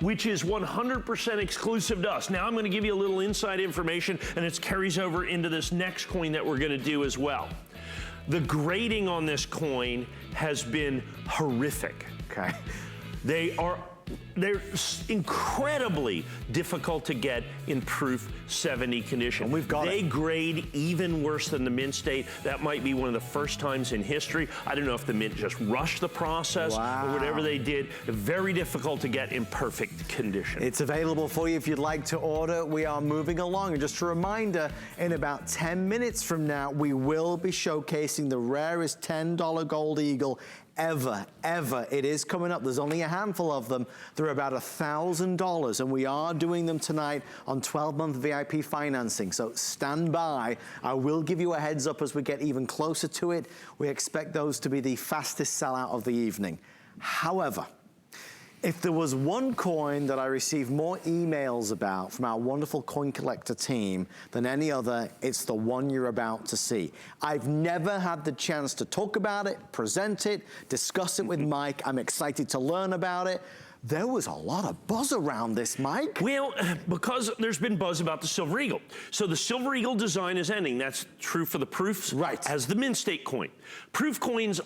which is 100% exclusive to us. Now I'm gonna give you a little inside information, and it carries over into this next coin that we're gonna do as well. The grading on this coin has been horrific. Okay. They're incredibly difficult to get in proof 70 condition. And we've got They grade even worse than the Mint State. That might be one of the first times in history. I don't know if the Mint just rushed the process or whatever they did. Very difficult to get in perfect condition. It's available for you if you'd like to order. We are moving along. And just a reminder, in about 10 minutes from now, we will be showcasing the rarest $10 gold eagle ever. It is coming up. There's only a handful of them. They're about $1,000, and we are doing them tonight on 12-month VIP financing. So stand by. I will give you a heads up as we get even closer to it. We expect those to be the fastest sellout of the evening. However, if there was one coin that I received more emails about from our wonderful coin collector team than any other, it's the one you're about to see. I've never had the chance to talk about it, present it, discuss it with Mike. I'm excited to learn about it. There was a lot of buzz around this, Mike. Well, because there's been buzz about the Silver Eagle. So the Silver Eagle design is ending. That's true for the proofs as the Mint State coin. Proof coins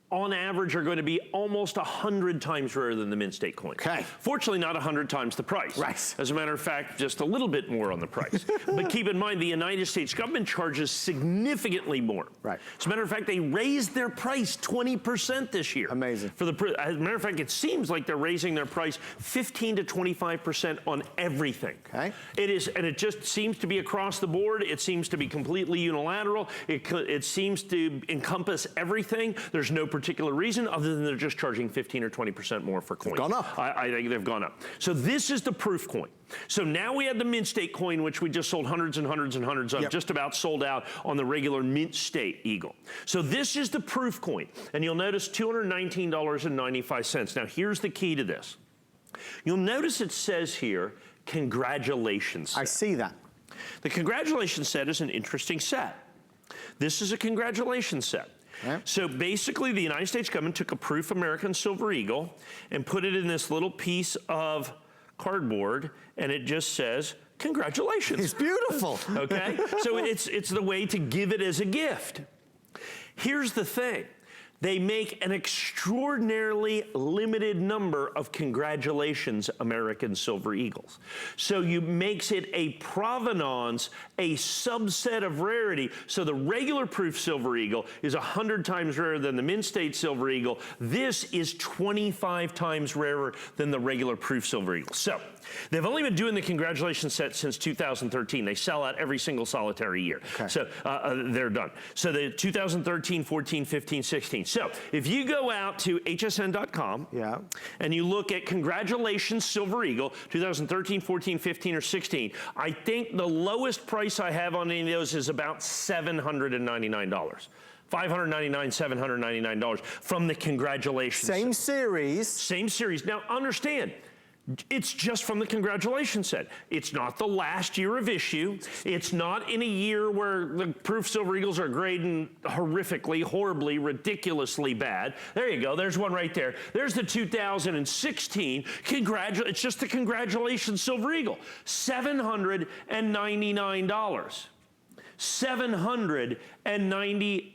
on average are going to be almost 100 times rarer than the Mint State coin. Fortunately, not 100 times the price. As a matter of fact, just a little bit more on the price. But keep in mind, the United States government charges significantly more. As a matter of fact, they raised their price 20% this year. Amazing. For the, as a matter of fact, it seems like they're raising their price 15 to 25% on everything. It is, and it just seems to be across the board. It seems to be completely unilateral. It seems to encompass everything. There's no particular reason other than they're just charging 15 or 20% more for coins. They've gone up. I think they've gone up. So this is the proof coin. So now we have the Mint State coin, which we just sold hundreds and hundreds and hundreds of, just about sold out on the regular Mint State Eagle. So this is the proof coin, and you'll notice $219.95. Now here's the key to this. You'll notice it says here, congratulations set. I see that. The congratulations set is an interesting set. This is a congratulations set. Yep. So basically, the United States government took a proof American Silver Eagle and put it in this little piece of cardboard, and it just says, congratulations. It's beautiful. Okay? So it's the way to give it as a gift. Here's the thing. They make an extraordinarily limited number of congratulations American Silver Eagles. So you makes it a provenance, a subset of rarity. So the regular proof Silver Eagle is 100 times rarer than the Mint State Silver Eagle. This is 25 times rarer than the regular proof Silver Eagle. So they've only been doing the congratulations set since 2013. They sell out every single solitary year. Okay. So they're done. So the 2013, 14, 15, 16. So if you go out to hsn.com and you look at congratulations Silver Eagle 2013, 14, 15, or 16, I think the lowest price I have on any of those is about $799. $599, $799 from the congratulations. Same series. Same series. Now understand, it's just from the congratulations set. It's not the last year of issue. It's not in a year where the proof Silver Eagles are grading horrifically, horribly, ridiculously bad. There you go. There's one right there. There's the 2016. It's just the congratulations Silver Eagle. $799. $799,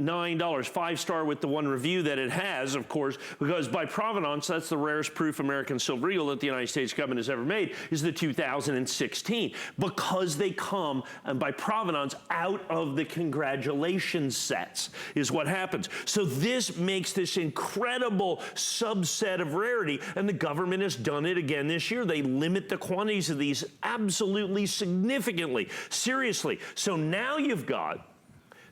5-star with the one review that it has, of course, because by provenance, that's the rarest proof American Silver Eagle that the United States government has ever made, is the 2016, because they come, and by provenance, out of the congratulations sets is what happens. So this makes this incredible subset of rarity, and the government has done it again this year. They limit the quantities of these absolutely significantly, seriously. So now you've got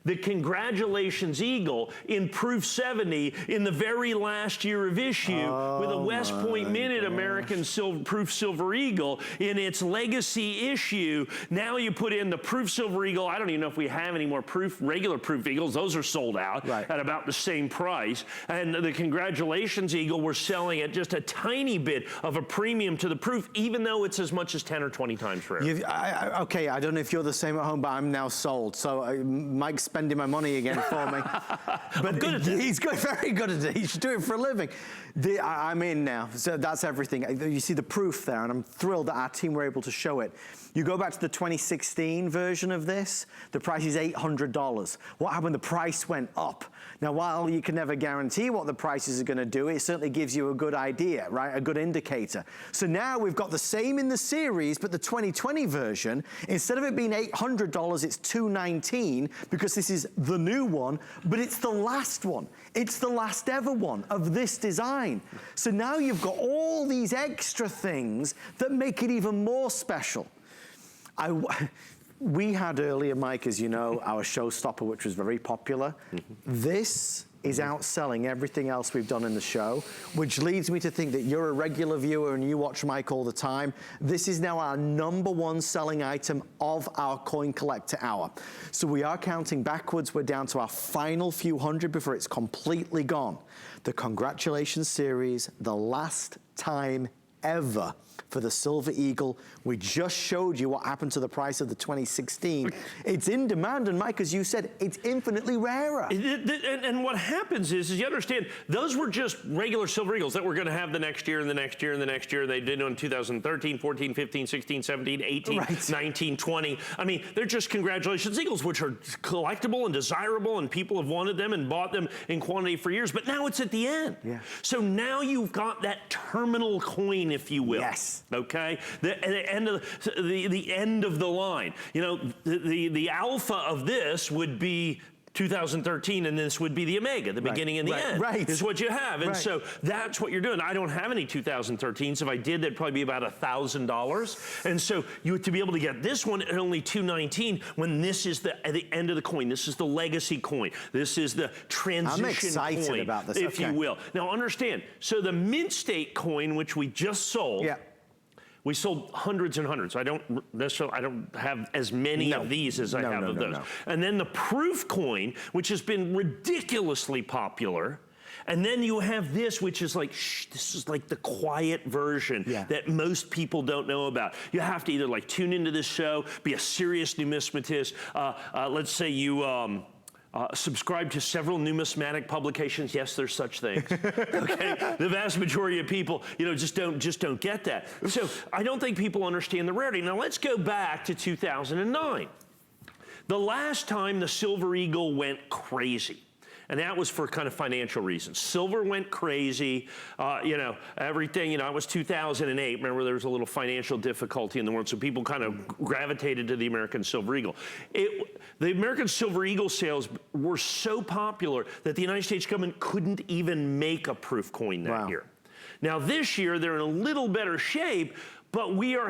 the congratulations Eagle in proof 70 in the very last year of issue with a West Point Minute American proof Silver Eagle in its legacy issue. Now you put in the proof Silver Eagle. I don't even know if we have any more regular proof Eagles. Those are sold out at about the same price. And the congratulations Eagle, we're selling at just a tiny bit of a premium to the proof, even though it's as much as 10 or 20 times rare. Okay, I don't know if you're the same at home, but I'm now sold. So Mike's spending my money again for me. But good at that. He's very good at it. He should do it for a living. I'm in now. So that's everything. You see the proof there, and I'm thrilled that our team were able to show it. You go back to the 2016 version of this, the price is $800. What happened? The price went up. Now, while you can never guarantee what the prices are going to do, it certainly gives you a good idea, right? A good indicator. So now we've got the same in the series, but the 2020 version, instead of it being $800, it's $219, because this is the new one, but it's the last one. It's the last ever one of this design. So now you've got all these extra things that make it even more special. We had earlier, Mike, as you know, our showstopper, which was very popular. This is outselling everything else we've done in the show, which leads me to think that you're a regular viewer and you watch Mike all the time. This is now our #1 selling item of our Coin Collector Hour. So we are counting backwards. We're down to our final few hundred before it's completely gone. The Congratulations series, the last time ever for the Silver Eagle. We just showed you what happened to the price of the 2016. It's in demand, and Mike, as you said, it's infinitely rarer. And what happens is you understand, those were just regular Silver Eagles that we're going to have the next year and the next year and the next year. They did on 2013, 14, 15, 16, 17, 18, 19, 20. I mean, they're just Congratulations Eagles, which are collectible and desirable, and people have wanted them and bought them in quantity for years, but now it's at the end. So now you've got that terminal coin, if you will. Okay, the end of the line. You know, the alpha of this would be 2013, and this would be the Omega, the beginning and the end, is what you have. And so that's what you're doing. I don't have any 2013s. If I did, that'd probably be about $1,000. And so you to be able to get this one at only $219 when this is at the end of the coin. This is the legacy coin. This is the transition I'm excited coin, about this, if you will. Now understand, so the Mint State coin, which we just sold, we sold hundreds and hundreds. I don't have as many of these as I have of those. And then the proof coin, which has been ridiculously popular. And then you have this, which is like, this is like the quiet version that most people don't know about. You have to either like tune into this show, be a serious numismatist. Let's say you, Subscribe to several numismatic publications. Yes, there's such things. Okay, the vast majority of people, just don't get that. So I don't think people understand the rarity. Now let's go back to 2009. The last time the Silver Eagle went crazy. And that was for kind of financial reasons. Silver went crazy, everything, it was 2008. Remember, there was a little financial difficulty in the world, so people kind of gravitated to the American Silver Eagle. The American Silver Eagle sales were so popular that the United States government couldn't even make a proof coin that year. Now this year, they're in a little better shape, but we're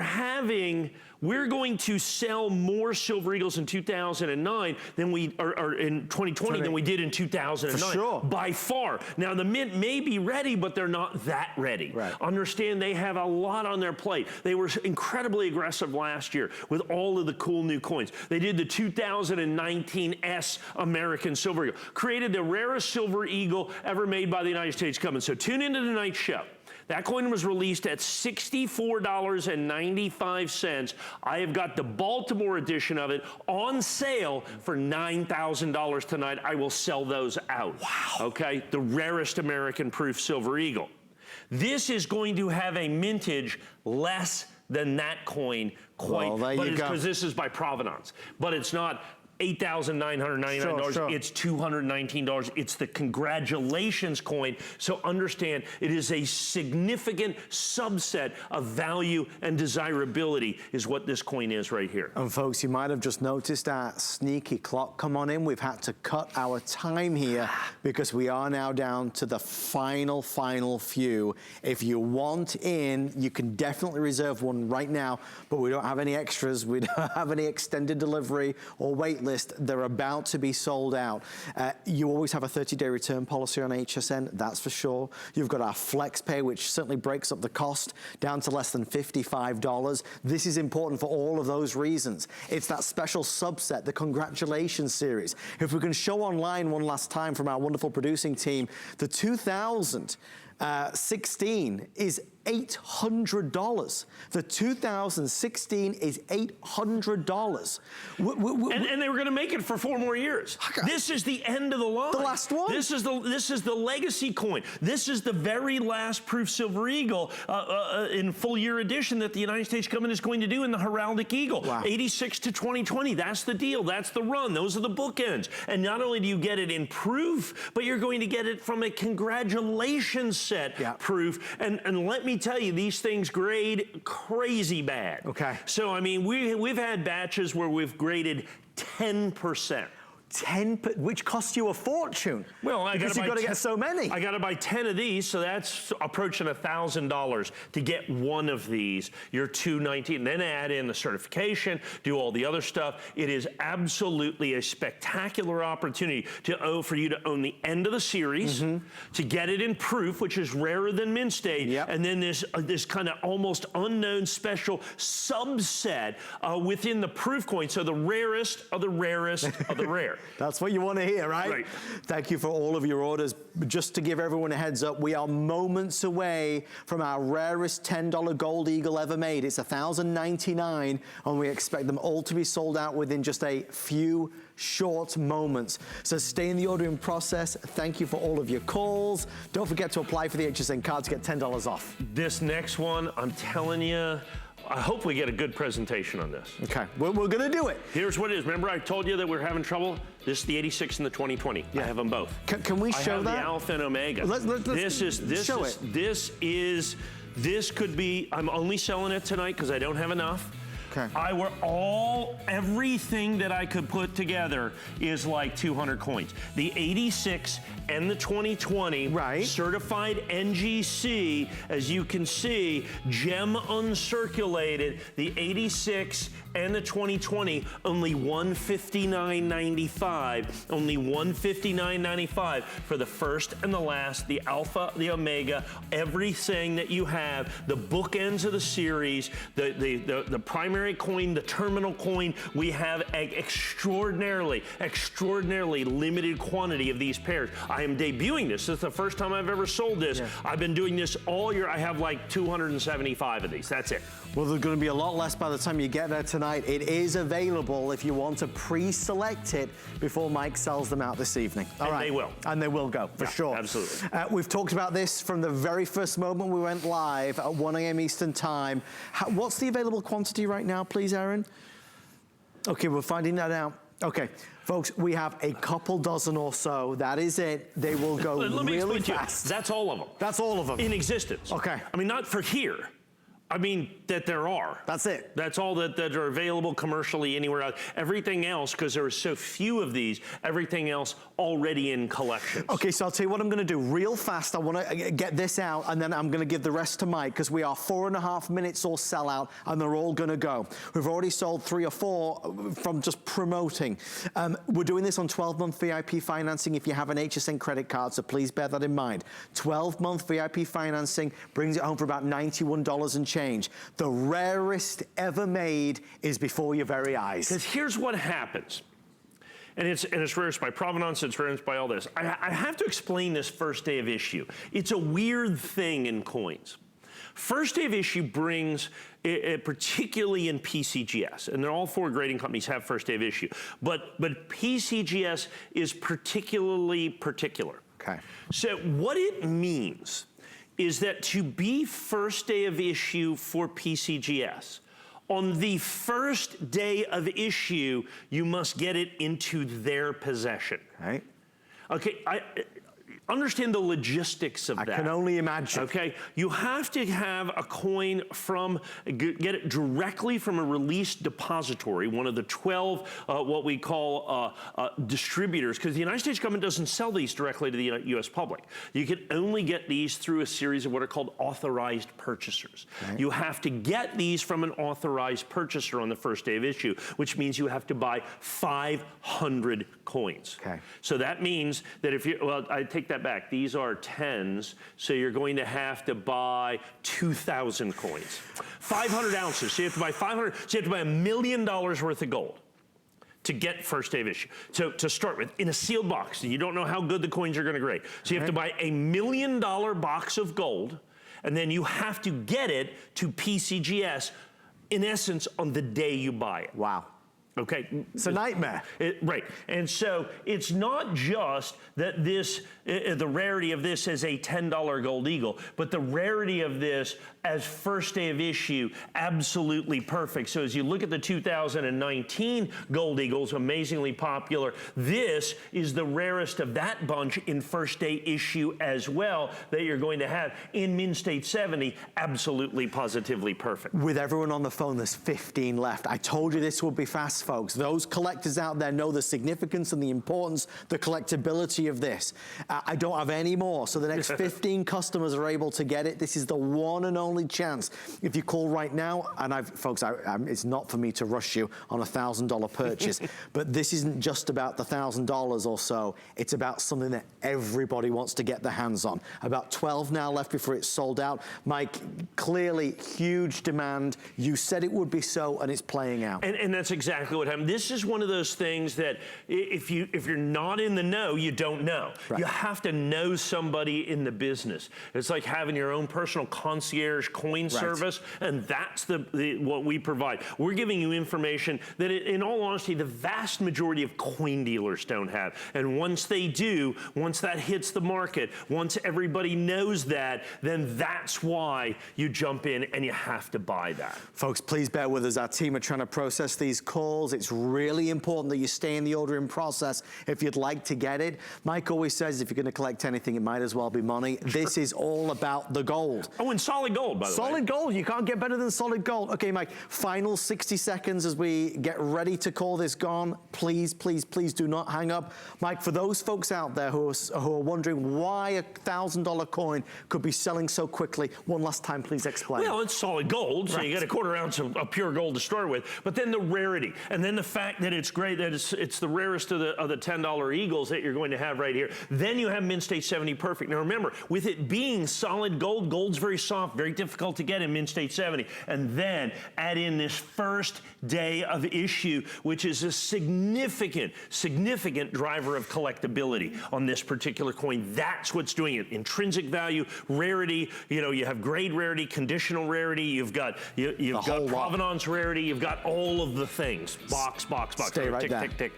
going to sell more Silver Eagles in 2009 than or in 2020 than we did in 2009. For sure. By far. Now the mint may be ready, but they're not that ready. Right. Understand they have a lot on their plate. They were incredibly aggressive last year with all of the cool new coins. They did the 2019 S American Silver Eagle, created the rarest Silver Eagle ever made by the United States government. So tune into tonight's show. That coin was released at $64.95. I have got the Baltimore edition of it on sale for $9,000 tonight. I will sell those out. Wow. Okay, the rarest American proof Silver Eagle. This is going to have a mintage less than that coin quite, because this is by provenance. But it's not $8,999. Sure. It's $219. It's the congratulations coin. So understand, it is a significant subset of value and desirability is what this coin is right here. And folks, you might have just noticed our sneaky clock come on in. We've had to cut our time here because we are now down to the final few. If you want in, you can definitely reserve one right now, but we don't have any extras. We don't have any extended delivery or wait list. They're about to be sold out. You always have a 30-day return policy on HSN, that's for sure. You've got our flex pay, which certainly breaks up the cost down to less than $55. This is important for all of those reasons. It's that special subset, the congratulations series. If we can show online one last time from our wonderful producing team, the 2016 is $800. The 2016 is $800. And they were going to make it for 4 more years. This is the end of the line. The last one. This is the legacy coin. This is the very last proof Silver Eagle in full year edition that the United States government is going to do in the heraldic eagle. Wow. 86 to 2020. That's the deal. That's the run. Those are the bookends. And not only do you get it in proof, but you're going to get it from a congratulations set proof. And let me tell you, these things grade crazy bad. Okay. So, I mean, we've had batches where we've graded 10%. Which costs you a fortune. Well, because you've got to get so many. I got to buy 10 of these, so that's approaching $1,000 to get one of these. You're $219, and then add in the certification, do all the other stuff. It is absolutely a spectacular opportunity for you to own the end of the series, to get it in proof, which is rarer than mint state, and then this kind of almost unknown special subset within the proof coin. So the rarest of the rarest of the rare. That's what you want to hear, right? Thank you for all of your orders. Just to give everyone a heads up, we are moments away from our rarest $10 gold eagle ever made. It's $1,099, and we expect them all to be sold out within just a few short moments. So stay in the ordering process. Thank you for all of your calls. Don't forget to apply for the HSN card to get $10 off. This next one, I'm telling you, I hope we get a good presentation on this. Okay, we're going to do it. Here's what it is. Remember I told you that we're having trouble? This is the 86 and the 2020. I have them both. Can we show that? I have the Alpha and Omega. This could be, I'm only selling it tonight because I don't have enough. Okay. Everything that I could put together is like 200 coins. The 86 and the 2020 certified NGC, as you can see, gem uncirculated. The 86 and the 2020, only $159.95. Only $159.95 for the first and the last, the Alpha, the Omega, everything that you have, the bookends of the series, the primary coin, the terminal coin. We have an extraordinarily limited quantity of these pairs. I am debuting this. This is the first time I've ever sold this. I've been doing this all year. I have like 275 of these. That's it. Well, there's going to be a lot less by the time you get there tonight. tonight. It is available if you want to pre-select it before Mike sells them out this evening. All right. They will. And they will go, for sure. Absolutely. We've talked about this from the very first moment we went live at 1 a.m. Eastern Time. What's the available quantity right now, please, Aaron? Okay, we're finding that out. Okay, folks, we have a couple dozen or so. That is it. They will go really fast. That's all of them. That's all of them. In existence. Okay. I mean, not for here. I mean, that there are. That's it. That's all that are available commercially anywhere else. Everything else, because there are so few of these, everything else already in collections. Okay, so I'll tell you what I'm gonna do real fast. I wanna get this out, and then I'm gonna give the rest to Mike, because we are 4.5 minutes or sell out, and they're all gonna go. We've already sold 3 or 4 from just promoting. We're doing this on 12-month VIP financing if you have an HSN credit card, so please bear that in mind. 12-month VIP financing brings it home for about $91 and change. The rarest ever made is before your very eyes. Because here's what happens. And it's rarest by provenance, it's rarest by all this. I have to explain this first day of issue. It's a weird thing in coins. First day of issue brings, particularly in PCGS, and all 4 grading companies have first day of issue, but PCGS is particularly particular. Okay. So what it means is that to be first day of issue for PCGS, on the first day of issue, you must get it into their possession. Right. Okay, I understand the logistics of that. I can only imagine. Okay, you have to have a coin get it directly from a released depository, one of the 12 what we call distributors, because the United States government doesn't sell these directly to the U.S. public. You can only get these through a series of what are called authorized purchasers. Right. You have to get these from an authorized purchaser on the first day of issue, which means you have to buy 500 coins. Okay. So that means that if you, well, I take that back. These are 10s, so you're going to have to buy 2,000 coins. 500 ounces, so you have to buy 500, so you have to buy $1 million worth of gold to get first day of issue. So to start with, in a sealed box, you don't know how good the coins are gonna grade. So you have to buy $1 million box of gold, and then you have to get it to PCGS, in essence, on the day you buy it. Wow. Okay. It's a nightmare. Right. And so it's not just that this, the rarity of this is a $10 Gold Eagle, but the rarity of this as first day of issue, absolutely perfect. So as you look at the 2019 Gold Eagles, amazingly popular, this is the rarest of that bunch in first day issue as well that you're going to have. In Min State 70, absolutely positively perfect. With everyone on the phone, there's 15 left. I told you this would be fast, folks. Those collectors out there know the significance and the importance, the collectability of this. I don't have any more, so the next 15 customers are able to get it. This is the one and only chance. If you call right now, and folks, it's not for me to rush you on a $1,000 purchase, but this isn't just about the $1,000 or so. It's about something that everybody wants to get their hands on. About 12 now left before it's sold out. Mike, clearly huge demand. You said it would be so, and it's playing out. And that's exactly what happened. This is one of those things that if you're not in the know, you don't know. Right. You have to know somebody in the business. It's like having your own personal concierge coin service, and that's what we provide. We're giving you information that, in all honesty, the vast majority of coin dealers don't have. And once they do, once that hits the market, once everybody knows that, then that's why you jump in and you have to buy that. Folks, please bear with us. Our team are trying to process these calls. It's really important that you stay in the ordering process if you'd like to get it. Mike always says if you're going to collect anything, it might as well be money. This is all about the gold. Oh, and solid gold, by the way. Solid gold. You can't get better than solid gold. Okay, Mike, final 60 seconds as we get ready to call this gone. Please, please, please do not hang up. Mike, for those folks out there who are wondering why a $1,000 coin could be selling so quickly, one last time, please explain. Well, it's solid gold, so you got a 1/4 ounce of pure gold to start with, but then the rarity. And then the fact that it's great that it's the rarest of the $10 Eagles that you're going to have right here. Then you have Mint State 70 Perfect. Now remember, with it being solid gold, gold's very soft, very difficult to get in Mint State 70. And then add in this first day of issue, which is a significant driver of collectability on this particular coin. That's what's doing it. Intrinsic value, rarity, you know, you have grade rarity, conditional rarity, you've got provenance rarity, you've got all of the things. Box. Stay right there. Tick.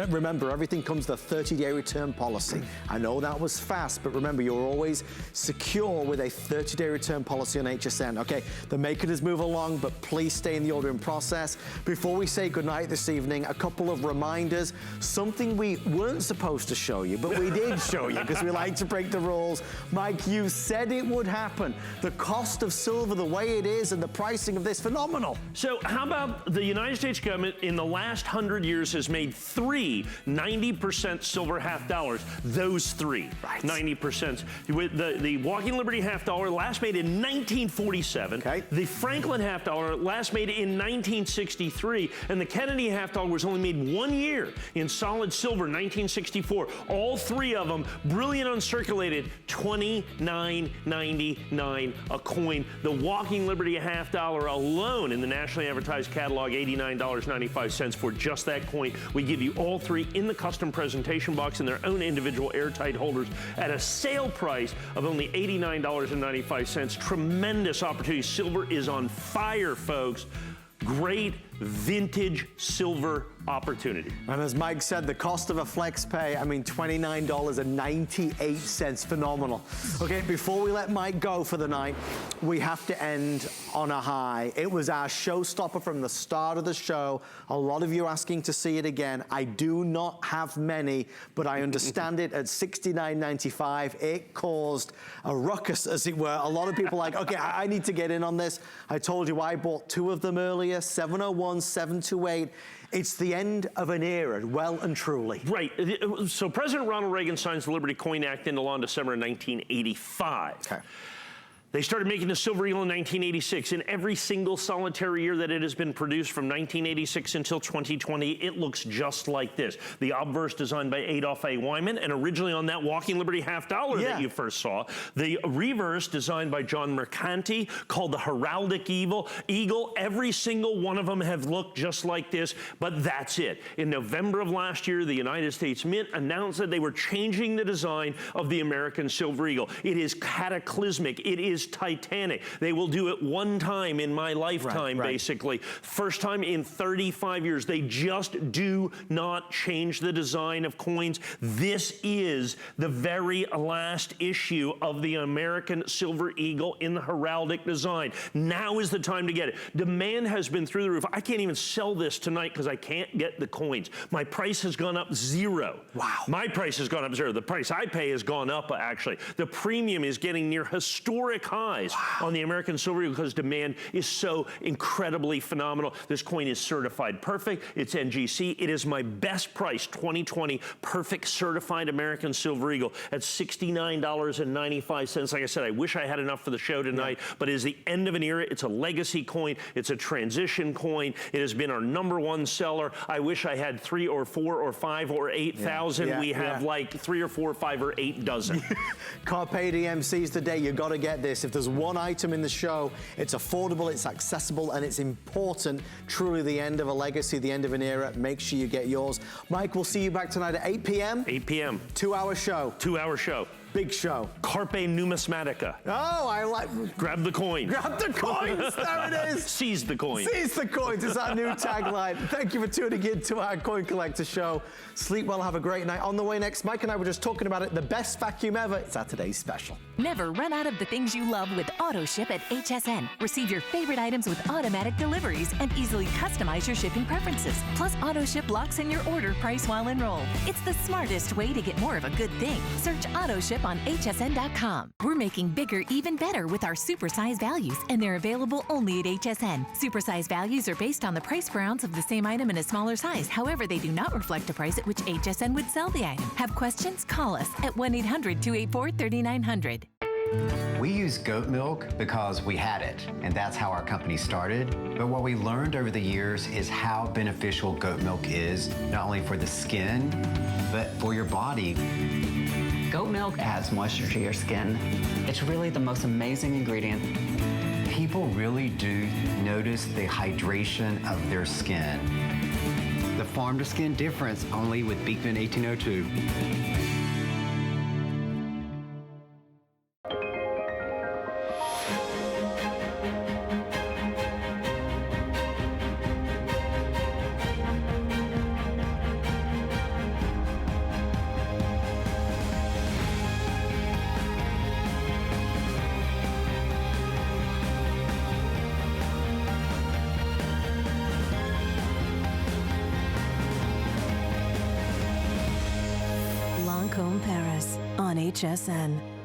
Remember, everything comes with a 30-day return policy. I know that was fast, but remember, you're always secure with a 30-day return policy on HSN. Okay, the makers move along, but please stay in the ordering process. Before we say goodnight this evening, a couple of reminders. Something we weren't supposed to show you, but we did show you because we like to break the rules. Mike, you said it would happen. The cost of silver, the way it is, and the pricing of this, phenomenal. So how about the United States government in the last 100 years has made 3 90% silver half dollars. Those 3, right. 90%. With the Walking Liberty half dollar, last made in 1947. Okay. The Franklin half dollar, last made in 1963. And the Kennedy half dollar was only made 1 year in solid silver, 1964. All 3 of them, brilliant uncirculated, $29.99 a coin. The Walking Liberty half dollar alone in the nationally advertised catalog, $89.95 for just that coin. We give you all 3 in the custom presentation box in their own individual airtight holders at a sale price of only $89.95. Tremendous opportunity. Silver is on fire, folks. Great vintage silver opportunity. And as Mike said, the cost of a flex pay, I mean, $29.98, phenomenal. Okay, before we let Mike go for the night, we have to end on a high. It was our showstopper from the start of the show. A lot of you asking to see it again. I do not have many, but I understand it at $69.95. It caused a ruckus, as it were. A lot of people like, okay, I need to get in on this. I told you I bought 2 of them earlier, 701, 728. It's the end of an era, well and truly. Right. So President Ronald Reagan signs the Liberty Coin Act into law in December of 1985. Okay. They started making the Silver Eagle in 1986. In every single solitary year that it has been produced from 1986 until 2020, it looks just like this. The obverse designed by Adolph A. Wyman, and originally on that Walking Liberty half dollar that you first saw. The reverse designed by John Mercanti, called the Heraldic Eagle. Every single one of them have looked just like this, but that's it. In November of last year, the United States Mint announced that they were changing the design of the American Silver Eagle. It is cataclysmic. It is titanic. They will do it one time in my lifetime, basically. First time in 35 years. They just do not change the design of coins. This is the very last issue of the American Silver Eagle in the heraldic design. Now is the time to get it. Demand has been through the roof. I can't even sell this tonight because I can't get the coins. My price has gone up 0. Wow. My price has gone up 0. The price I pay has gone up, actually. The premium is getting near historic highs on the American Silver Eagle because demand is so incredibly phenomenal. This coin is certified perfect. It's NGC. It is my best price 2020 perfect certified American Silver Eagle at $69.95. Like I said, I wish I had enough for the show tonight, but it is the end of an era. It's a legacy coin. It's a transition coin. It has been our #1 seller. I wish I had 3 or 4 or 5 or 8,000. We have like 3 or 4 or 5 or 8 dozen. Carpe Diem seize the day. You got to get this. If there's one item in the show, it's affordable, it's accessible, and it's important. Truly the end of a legacy, the end of an era. Make sure you get yours. Mike, we'll see you back tonight at 8 p.m. 8 p.m. 2-hour show. 2-hour show. Big show. Carpe Numismatica. Oh, I like... Grab the coins. Grab the coins. There it is. Seize the coins. Seize the coins is our new tagline. Thank you for tuning in to our Coin Collector show. Sleep well, have a great night. On the way next, Mike and I were just talking about it. The best vacuum ever. It's our today's special. Never run out of the things you love with AutoShip at HSN. Receive your favorite items with automatic deliveries and easily customize your shipping preferences. Plus, AutoShip locks in your order price while enrolled. It's the smartest way to get more of a good thing. Search AutoShip on HSN.com. We're making bigger even better with our supersize values, and they're available only at HSN. Supersize values are based on the price per ounce of the same item in a smaller size. However, they do not reflect a price at which HSN would sell the item. Have questions? Call us at 1-800-284-3900. We use goat milk because we had it, and that's how our company started. But what we learned over the years is how beneficial goat milk is, not only for the skin, but for your body. Goat milk adds moisture to your skin. It's really the most amazing ingredient. People really do notice the hydration of their skin. The farm-to-skin difference only with Beekman 1802. Lancôme, Paris on HSN.